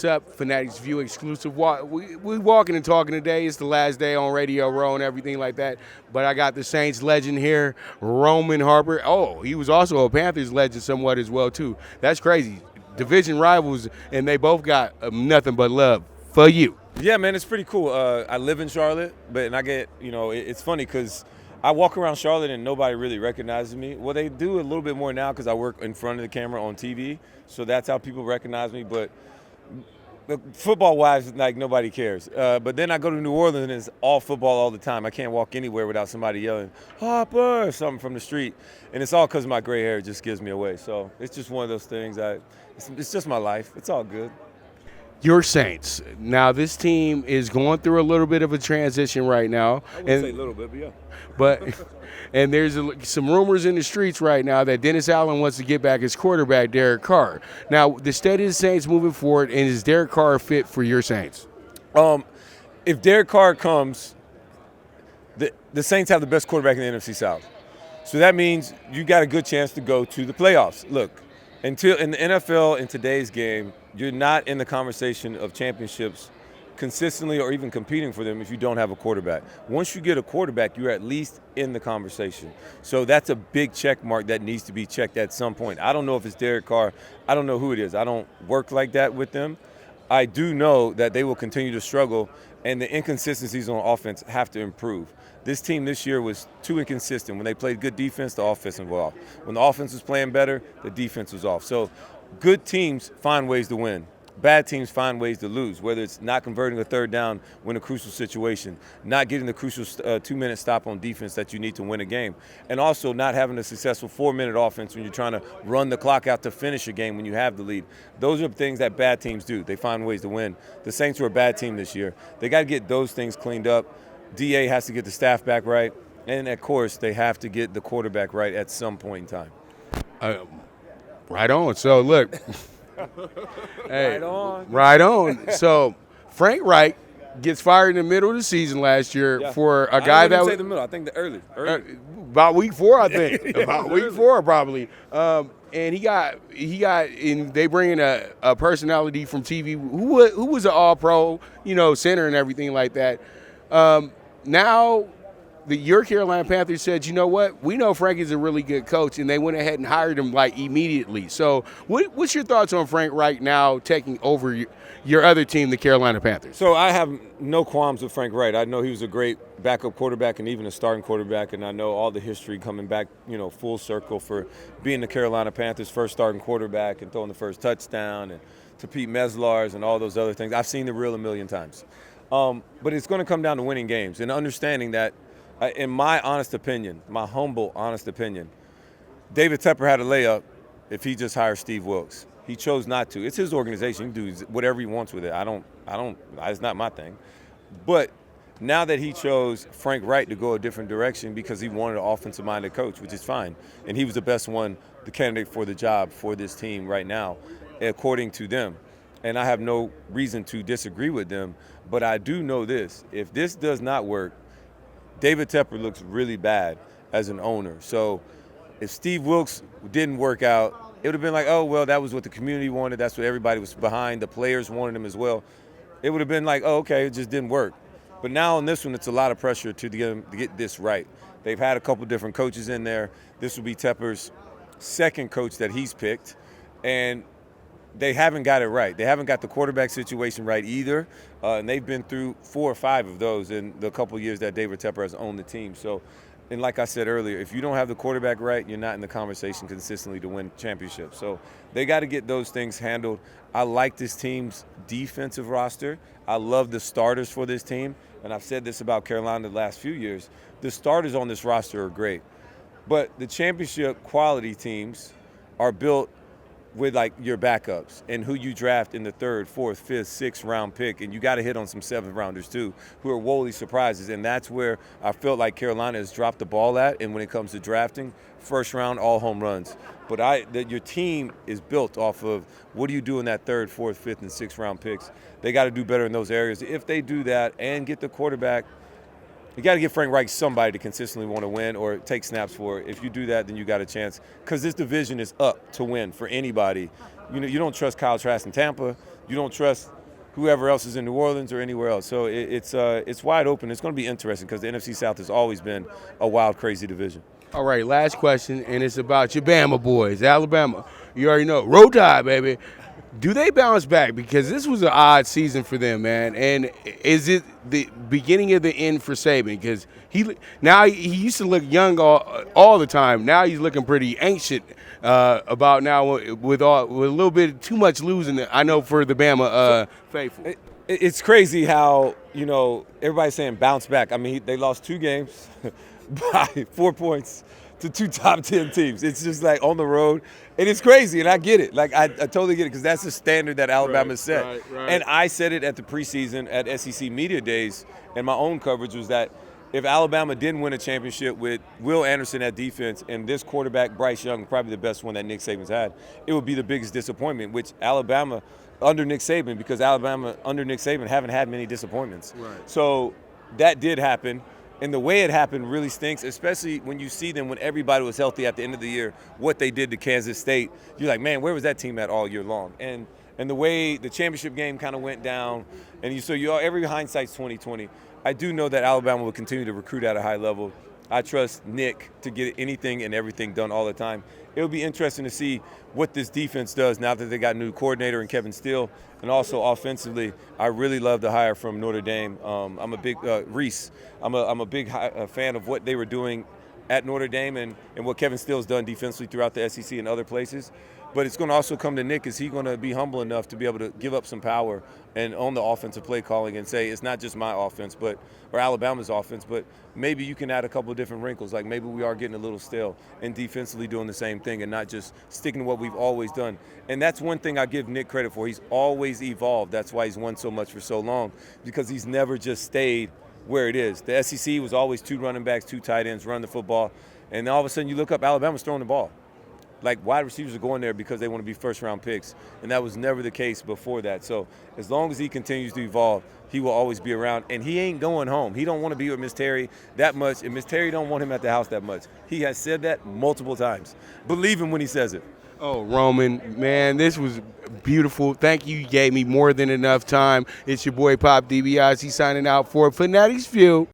up? Fanatics View exclusive. We walking and talking today. It's the last day on Radio Row and everything like that. But I got the Saints legend here, Roman Harper. Oh, he was also a Panthers legend somewhat as well, too. That's crazy. Division rivals, and they both got nothing but love for you. Yeah, man, it's pretty cool. I live in Charlotte, and I get, it's funny because I walk around Charlotte and nobody really recognizes me. Well, they do a little bit more now because I work in front of the camera on TV, so that's how people recognize me. But football-wise, like, nobody cares. But then I go to New Orleans and it's all football all the time. I can't walk anywhere without somebody yelling, Harper, or something from the street. And it's all because my gray hair just gives me away. So it's just one of those things. It's just my life. It's all good. Your Saints. Now, this team is going through a little bit of a transition right now. I wouldn't say a little bit, but yeah. And there's some rumors in the streets right now that Dennis Allen wants to get back his quarterback, Derek Carr. Now, the state of the Saints moving forward, and is Derek Carr fit for your Saints? If Derek Carr comes, the Saints have the best quarterback in the NFC South. So that means you got a good chance to go to the playoffs. Look, until in the NFL in today's game, you're not in the conversation of championships consistently or even competing for them if you don't have a quarterback. Once you get a quarterback, you're at least in the conversation. So that's a big check mark that needs to be checked at some point. I don't know if it's Derek Carr. I don't know who it is. I don't work like that with them. I do know that they will continue to struggle, and the inconsistencies on offense have to improve. This team this year was too inconsistent. When they played good defense, the offense was off. When the offense was playing better, the defense was off. So good teams find ways to win. Bad teams find ways to lose, whether it's not converting a third down when a crucial situation, not getting the crucial 2-minute stop on defense that you need to win a game, and also not having a successful 4-minute offense when you're trying to run the clock out to finish a game when you have the lead. Those are things that bad teams do. They find ways to win. The Saints were a bad team this year. They got to get those things cleaned up. DA has to get the staff back right, and, of course, they have to get the quarterback right at some point in time. Right on. So, look. Hey, right on. So, Frank Reich gets fired in the middle of the season last year for a guy that was. I the middle. I think the early. About week 4, I think. About week 4, probably. And he got, and they bring in a personality from TV who was an all-pro, center and everything like that. Now, your Carolina Panthers said, you know what? We know Frank is a really good coach, and they went ahead and hired him immediately. So, what's your thoughts on Frank Reich now taking over your other team, the Carolina Panthers? So I have no qualms with Frank Reich. I know he was a great backup quarterback and even a starting quarterback, and I know all the history coming back, full circle for being the Carolina Panthers' first starting quarterback and throwing the first touchdown, and to Pete Meslars and all those other things. I've seen the reel a million times. But it's going to come down to winning games and understanding that, in my honest opinion, my humble, honest opinion, David Tepper had a layup if he just hired Steve Wilkes. He chose not to. It's his organization. He can do whatever he wants with it. It's not my thing. But now that he chose Frank Reich to go a different direction because he wanted an offensive-minded coach, which is fine, and he was the best one, the candidate for the job for this team right now, according to them. And I have no reason to disagree with them, but I do know this. If this does not work, David Tepper looks really bad as an owner. So if Steve Wilkes didn't work out, it would have been like, oh, well, that was what the community wanted. That's what everybody was behind. The players wanted him as well. It would have been like, oh, okay, it just didn't work. But now on this one, it's a lot of pressure to get this right. They've had a couple different coaches in there. This will be Tepper's second coach that he's picked. And they haven't got it right. They haven't got the quarterback situation right either, and they've been through 4 or 5 of those in the couple of years that David Tepper has owned the team. So, and like I said earlier, if you don't have the quarterback right, you're not in the conversation consistently to win championships. So they got to get those things handled. I like this team's defensive roster. I love the starters for this team, and I've said this about Carolina the last few years. The starters on this roster are great, but the championship quality teams are built with your backups and who you draft in the 3rd, 4th, 5th, 6th round pick, and you got to hit on some 7th rounders too, who are woefully surprises, and that's where I felt like Carolina has dropped the ball at. And when it comes to drafting, 1st round, all home runs. But your team is built off of what do you do in that 3rd, 4th, 5th, and 6th round picks. They got to do better in those areas. If they do that and get the quarterback, you got to give Frank Reich somebody to consistently want to win or take snaps for. If you do that, then you got a chance, because this division is up to win for anybody. You don't trust Kyle Trask in Tampa. You don't trust whoever else is in New Orleans or anywhere else. So it's wide open. It's going to be interesting because the NFC South has always been a wild, crazy division. All right, last question, and it's about your Bama boys, Alabama. You already know, Roll Tide, baby. Do they bounce back? Because this was an odd season for them, man. And is it the beginning of the end for Saban? Because he used to look young all the time. Now he's looking pretty ancient about now with a little bit too much losing. I know for the Bama faithful. It's crazy how everybody's saying bounce back. I mean, they lost 2 games by 4 points to 2 top 10 teams. It's just like on the road. And it's crazy, and I get it. Like, I totally get it because that's the standard that Alabama set. Right. And I said it at the preseason at SEC Media Days, and my own coverage was that if Alabama didn't win a championship with Will Anderson at defense and this quarterback, Bryce Young, probably the best one that Nick Saban's had, it would be the biggest disappointment, which Alabama under Nick Saban, because Alabama under Nick Saban haven't had many disappointments. Right. So that did happen. And the way it happened really stinks, especially when you see them when everybody was healthy at the end of the year, what they did to Kansas State. You're like, man, where was that team at all year long? And the way the championship game kind of went down, and every hindsight's 2020. I do know that Alabama will continue to recruit at a high level. I trust Nick to get anything and everything done all the time. It'll be interesting to see what this defense does now that they got a new coordinator in Kevin Steele. And also offensively, I really love the hire from Notre Dame. I'm a big Reese. I'm a big fan of what they were doing at Notre Dame and what Kevin Steele's done defensively throughout the SEC and other places. But it's going to also come to Nick. Is he going to be humble enough to be able to give up some power and own the offensive play calling and say it's not just my offense or Alabama's offense, but maybe you can add a couple of different wrinkles. Like maybe we are getting a little stale and defensively doing the same thing and not just sticking to what we've always done. And that's one thing I give Nick credit for. He's always evolved. That's why he's won so much for so long, because he's never just stayed where it is. The SEC was always 2 running backs, 2 tight ends, run the football. And all of a sudden you look up, Alabama's throwing the ball. Like wide receivers are going there because they want to be first-round picks, and that was never the case before that. So as long as he continues to evolve, he will always be around, and he ain't going home. He don't want to be with Miss Terry that much, and Miss Terry don't want him at the house that much. He has said that multiple times. Believe him when he says it. Oh, Roman, man, this was beautiful. Thank you. You gave me more than enough time. It's your boy Pop DIBIASE signing out for Fanatics View.